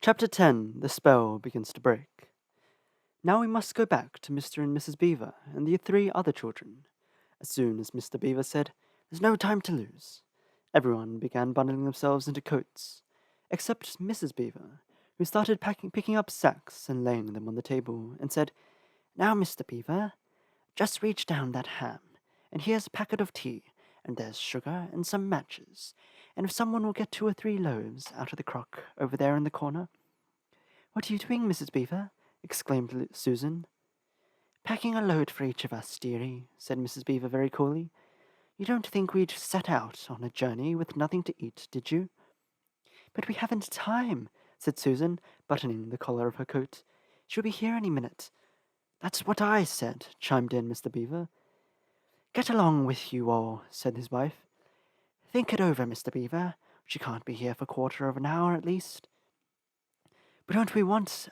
Chapter 10 The Spell Begins to Break. Now we must go back to Mr. and Mrs. Beaver and the three other children. As soon as Mr. Beaver said, "There's no time to lose," everyone began bundling themselves into coats, except Mrs. Beaver, who started picking up sacks and laying them on the table, and said, "Now, Mr. Beaver, just reach down that ham, and here's a packet of tea, and there's sugar and some matches, and if someone will get 2 or 3 loaves out of the crock over there in the corner." "What are you doing, Mrs. Beaver?" exclaimed Susan. "Packing a load for each of us, dearie," said Mrs. Beaver very coolly. "You don't think we'd set out on a journey with nothing to eat, did you?" "But we haven't time," said Susan, buttoning the collar of her coat. "She'll be here any minute." "That's what I said," chimed in Mr. Beaver. "Get along with you all," said his wife. "Think it over, Mr. Beaver. She can't be here for 1/4 of an hour at least." "But don't we want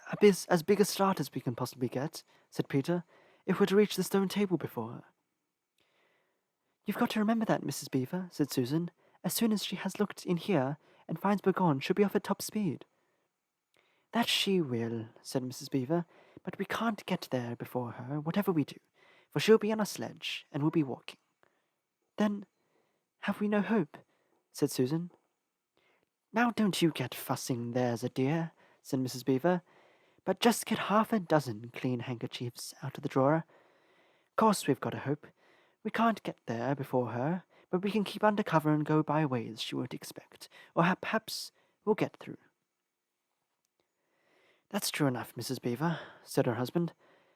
as big a start as we can possibly get," said Peter, "if we're to reach the stone table before her?" "You've got to remember that, Mrs. Beaver," said Susan. "As soon as she has looked in here and finds we're gone, she'll be off at top speed." "That she will," said Mrs. Beaver, "but we can't get there before her, whatever we do, for she'll be on a sledge, and we'll be walking." "Then have we no hope?" said Susan. "Now don't you get fussing, there's a dear," said Mrs. Beaver, "but just get 1/2 dozen clean handkerchiefs out of the drawer. Course we've got a hope. We can't get there before her, but we can keep under cover and go by ways she won't expect, or perhaps we'll get through." "That's true enough, Mrs. Beaver," said her husband,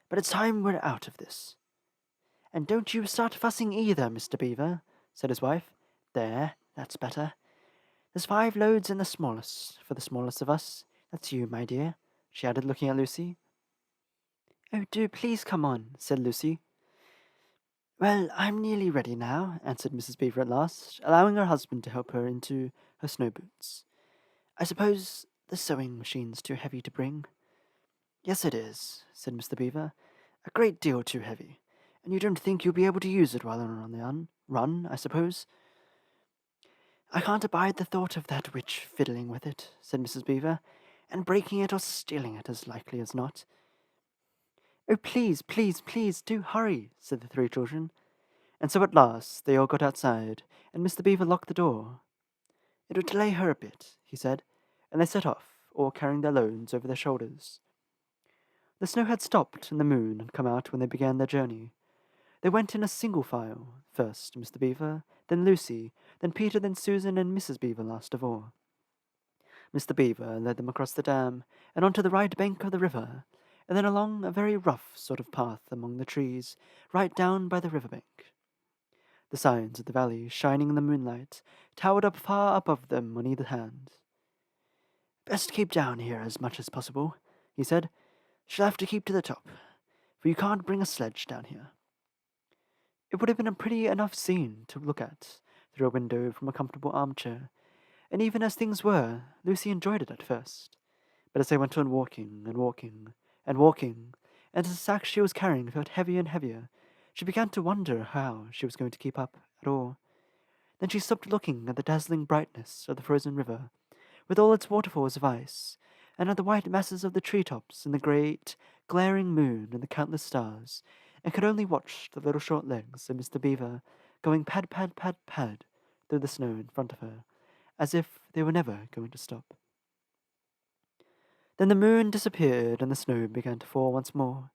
"but it's time we're out of this." "And don't you start fussing either, Mr. Beaver," said his wife. "There, that's better. There's 5 loads in the smallest, for the smallest of us. That's you, my dear," she added, looking at Lucy. "Oh, do please come on," said Lucy. "Well, I'm nearly ready now," answered Mrs. Beaver at last, allowing her husband to help her into her snow boots. "I suppose the sewing machine's too heavy to bring?" "Yes, it is," said Mr. Beaver. "A great deal too heavy. And you don't think you'll be able to use it while we're on the run, I suppose?" "I can't abide the thought of that witch fiddling with it," said Mrs. Beaver, "and breaking it or stealing it as likely as not." "Oh, please, please, please, do hurry," said the 3 children. And so at last they all got outside, and Mr. Beaver locked the door. "It'll delay her a bit," he said, and they set off, all carrying their loads over their shoulders. The snow had stopped, and the moon had come out when they began their journey. They went in a single file, first Mr. Beaver, then Lucy, then Peter, then Susan, and Mrs. Beaver last of all. Mr. Beaver led them across the dam, and onto the right bank of the river, and then along a very rough sort of path among the trees, right down by the river bank. The signs of the valley, shining in the moonlight, towered up far above them on either hand. "Best keep down here as much as possible," he said. "She'll have to keep to the top, for you can't bring a sledge down here." It would have been a pretty enough scene to look at through a window from a comfortable armchair, and even as things were, Lucy enjoyed it at first. But as they went on walking and walking and walking, and as the sack she was carrying felt heavier and heavier, she began to wonder how she was going to keep up at all. Then she stopped looking at the dazzling brightness of the frozen river, with all its waterfalls of ice, and at the white masses of the treetops and the great, glaring moon and the countless stars, and could only watch the little short legs of Mr. Beaver going pad, pad, pad, pad through the snow in front of her, as if they were never going to stop. Then the moon disappeared and the snow began to fall once more,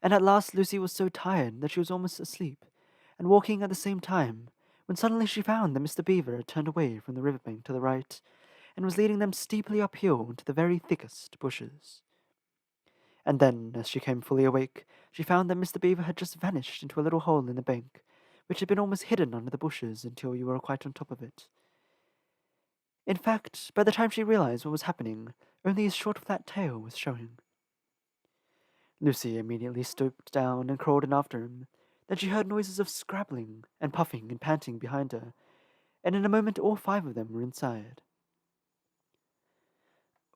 and at last Lucy was so tired that she was almost asleep, and walking at the same time, when suddenly she found that Mr. Beaver had turned away from the river bank to the right, and was leading them steeply uphill into the very thickest bushes. And then, as she came fully awake, she found that Mr. Beaver had just vanished into a little hole in the bank, which had been almost hidden under the bushes until you were quite on top of it. In fact, by the time she realized what was happening, only his short flat tail was showing. Lucy immediately stooped down and crawled in after him. Then she heard noises of scrabbling and puffing and panting behind her, and in a moment all 5 of them were inside.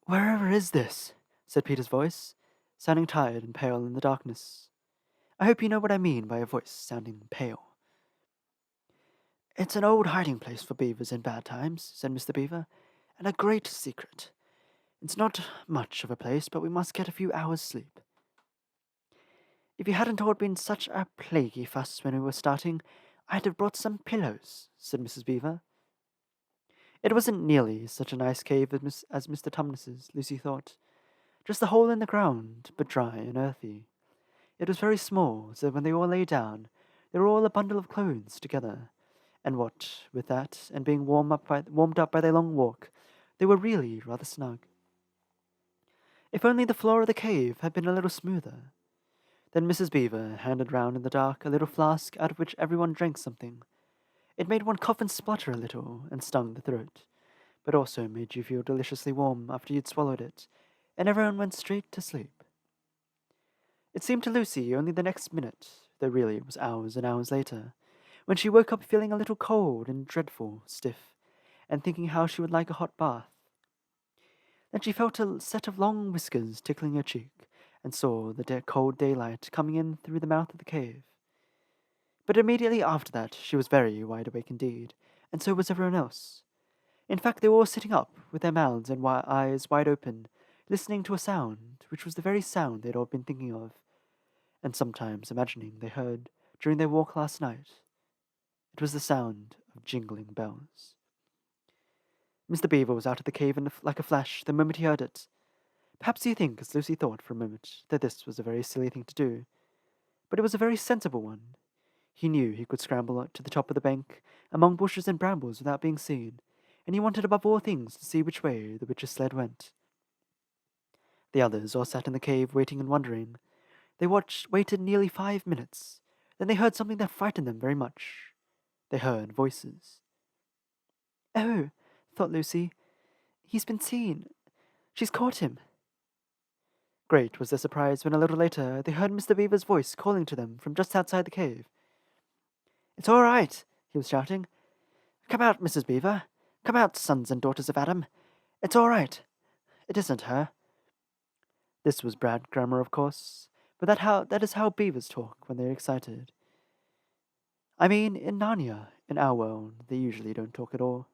"Wherever is this?" said Peter's voice, sounding tired and pale in the darkness. I hope you know what I mean by a voice sounding pale. "It's an old hiding place for beavers in bad times," said Mr. Beaver, "and a great secret. It's not much of a place, but we must get a few hours' sleep. If you hadn't all been such a plaguey fuss when we were starting, I'd have brought some pillows, said Mrs. Beaver. It wasn't nearly such a nice cave as Mr. Tumnus's, Lucy thought. Just a hole in the ground, but dry and earthy. It was very small, so when they all lay down, they were all a bundle of clothes together. And what with that, and being warmed up by their long walk, they were really rather snug. If only the floor of the cave had been a little smoother. Then Mrs. Beaver handed round in the dark a little flask out of which everyone drank something. It made one cough and splutter a little, and stung the throat, but also made you feel deliciously warm after you'd swallowed it, and everyone went straight to sleep. It seemed to Lucy only the next minute, though really it was hours and hours later, when she woke up feeling a little cold and dreadful, stiff, and thinking how she would like a hot bath. Then she felt a set of long whiskers tickling her cheek, and saw the cold daylight coming in through the mouth of the cave. But immediately after that she was very wide awake indeed, and so was everyone else. In fact, they were all sitting up, with their mouths and eyes wide open, listening to a sound which was the very sound they had all been thinking of, and sometimes imagining they heard during their walk last night. It was the sound of jingling bells. Mr. Beaver was out of the cave like a flash the moment he heard it. Perhaps you think, as Lucy thought for a moment, that this was a very silly thing to do, but it was a very sensible one. He knew he could scramble to the top of the bank, among bushes and brambles without being seen, and he wanted above all things to see which way the witch's sled went. The others all sat in the cave waiting and wondering. They waited nearly 5 minutes. Then they heard something that frightened them very much. They heard voices. "Oh," thought Lucy, "he's been seen. She's caught him." Great was their surprise when a little later they heard Mr. Beaver's voice calling to them from just outside the cave. "It's all right," he was shouting. "Come out, Mrs. Beaver. Come out, sons and daughters of Adam. It's all right. It isn't her." This was bad grammar, of course, but that is how beavers talk when they're excited. I mean, in Narnia, in our world, they usually don't talk at all.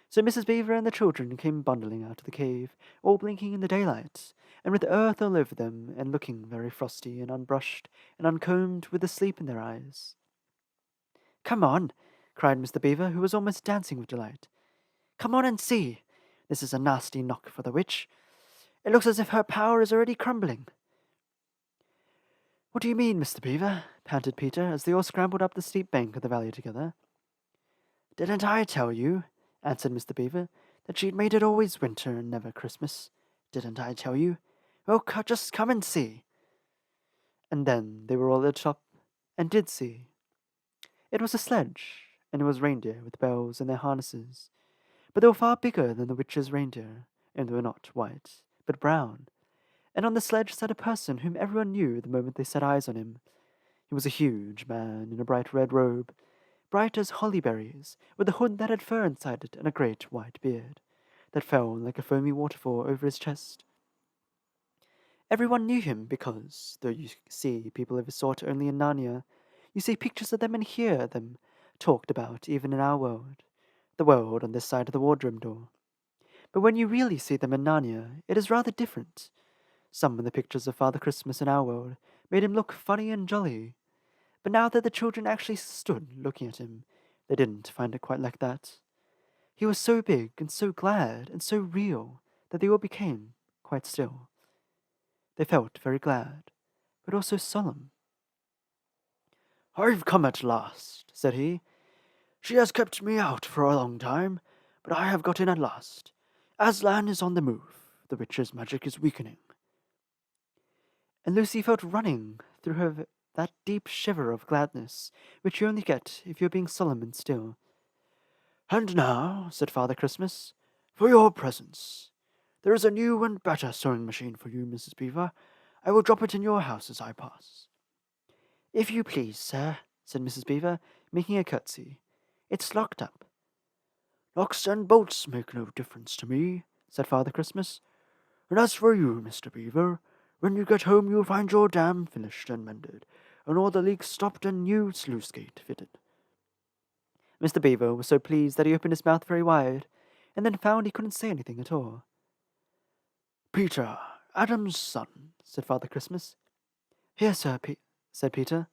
So Mrs. Beaver and the children came bundling out of the cave, all blinking in the daylight, and with earth all over them, and looking very frosty and unbrushed and uncombed, with the sleep in their eyes. "Come on," cried Mr. Beaver, who was almost dancing with delight. "Come on and see. This is a nasty knock for the witch. It looks as if her power is already crumbling." "What do you mean, Mr. Beaver?" panted Peter, as they all scrambled up the steep bank of the valley together. "Didn't I tell you," answered Mr. Beaver, "that she'd made it always winter and never Christmas? Didn't I tell you? Well, just come and see." And then they were all at the top, and did see. It was a sledge, and it was reindeer with bells in their harnesses, but they were far bigger than the witch's reindeer, and they were not white, but brown. And on the sledge sat a person whom everyone knew the moment they set eyes on him. He was a huge man in a bright red robe, bright as holly berries, with a hood that had fur inside it and a great white beard, that fell like a foamy waterfall over his chest. Everyone knew him because, though you see people of his sort only in Narnia, you see pictures of them and hear them talked about even in our world, the world on this side of the wardrobe door. But when you really see them in Narnia, it is rather different. Some of the pictures of Father Christmas in our world made him look funny and jolly, but now that the children actually stood looking at him, they didn't find it quite like that. He was so big and so glad and so real that they all became quite still. They felt very glad, but also solemn. "I've come at last," said he. "She has kept me out for a long time, but I have got in at last. Aslan is on the move. The witch's magic is weakening." And Lucy felt running through her that deep shiver of gladness which you only get if you are being solemn and still. "And now," said Father Christmas, "for your presents. There is a new and better sewing machine for you, Mrs. Beaver. I will drop it in your house as I pass." "If you please, sir," said Mrs. Beaver, making a curtsy. "It's locked up." "Locks and bolts make no difference to me," said Father Christmas. "And as for you, Mr. Beaver, when you get home you'll find your dam finished and mended, and all the leaks stopped and new sluice gate fitted." Mr. Beaver was so pleased that he opened his mouth very wide, and then found he couldn't say anything at all. Peter, Adam's son, said Father Christmas. Here, sir, said Peter.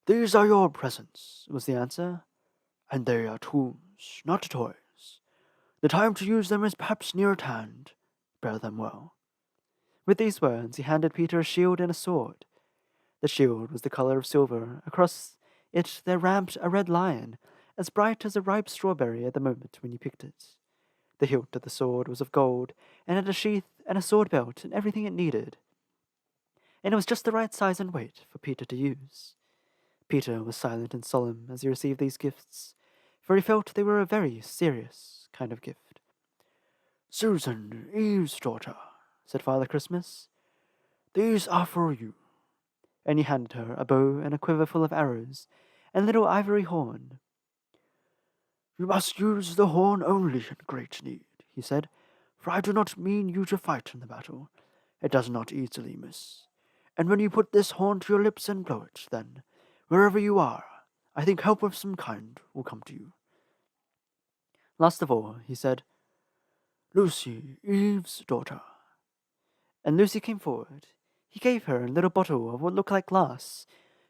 These are your presents, was the answer, and they are tools, not toys. The time to use them is perhaps near at hand. Bear them well. With these words, he handed Peter a shield and a sword. The shield was the color of silver. Across it there ramped a red lion, as bright as a ripe strawberry at the moment when you picked it. The hilt of the sword was of gold, and had a sheath and a sword belt and everything it needed. And it was just the right size and weight for Peter to use. Peter was silent and solemn as he received these gifts, for he felt they were a very serious kind of gift. Susan, Eve's daughter, said Father Christmas, these are for you. And he handed her a bow and a quiver full of arrows, and a little ivory horn. You must use the horn only in great need, he said, for I do not mean you to fight in the battle. It does not easily miss. And when you put this horn to your lips and blow it, then, wherever you are, I think help of some kind will come to you. Last of all, he said, Lucy, Eve's daughter. And Lucy came forward. He gave her a little bottle of what looked like glass,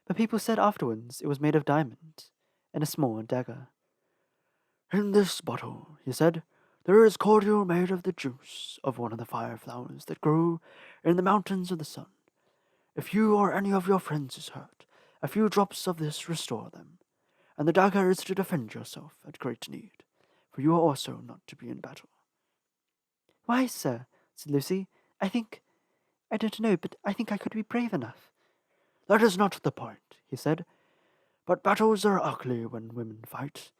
but people said afterwards it was made of diamond, and a small dagger. In this bottle, he said, there is cordial made of the juice of one of the fire flowers that grow in the mountains of the sun. If you or any of your friends is hurt, a few drops of this restore them, and the dagger is to defend yourself at great need, for you are also not to be in battle. Why, sir, said Lucy, I don't know, but I think I could be brave enough. That is not the point, he said, but battles are ugly when women fight.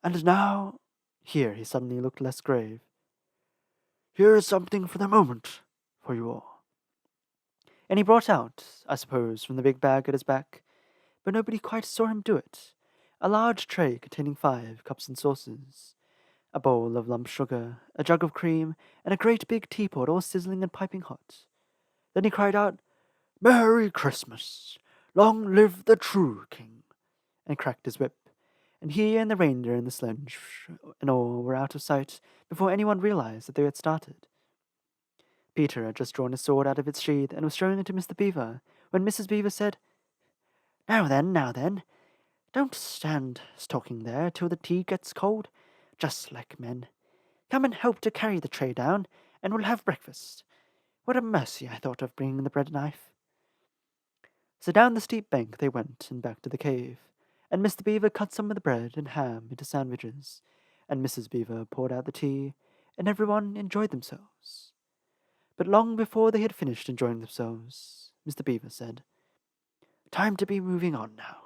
And now, here he suddenly looked less grave, here is something for the moment for you all. And he brought out, I suppose, from the big bag at his back, but nobody quite saw him do it, a large tray containing 5 cups and saucers, a bowl of lump sugar, a jug of cream, and a great big teapot all sizzling and piping hot. Then he cried out, Merry Christmas! Long live the true king! And cracked his whip. And he and the reindeer and the sledge and all were out of sight before anyone realized that they had started. Peter had just drawn his sword out of its sheath and was showing it to Mr. Beaver, when Mrs. Beaver said, now then, don't stand talking there till the tea gets cold, just like men. Come and help to carry the tray down, and we'll have breakfast. What a mercy I thought of bringing the bread knife. So down the steep bank they went and back to the cave, and Mr. Beaver cut some of the bread and ham into sandwiches, and Mrs. Beaver poured out the tea, and everyone enjoyed themselves. But long before they had finished enjoying themselves, Mr. Beaver said, Time to be moving on now.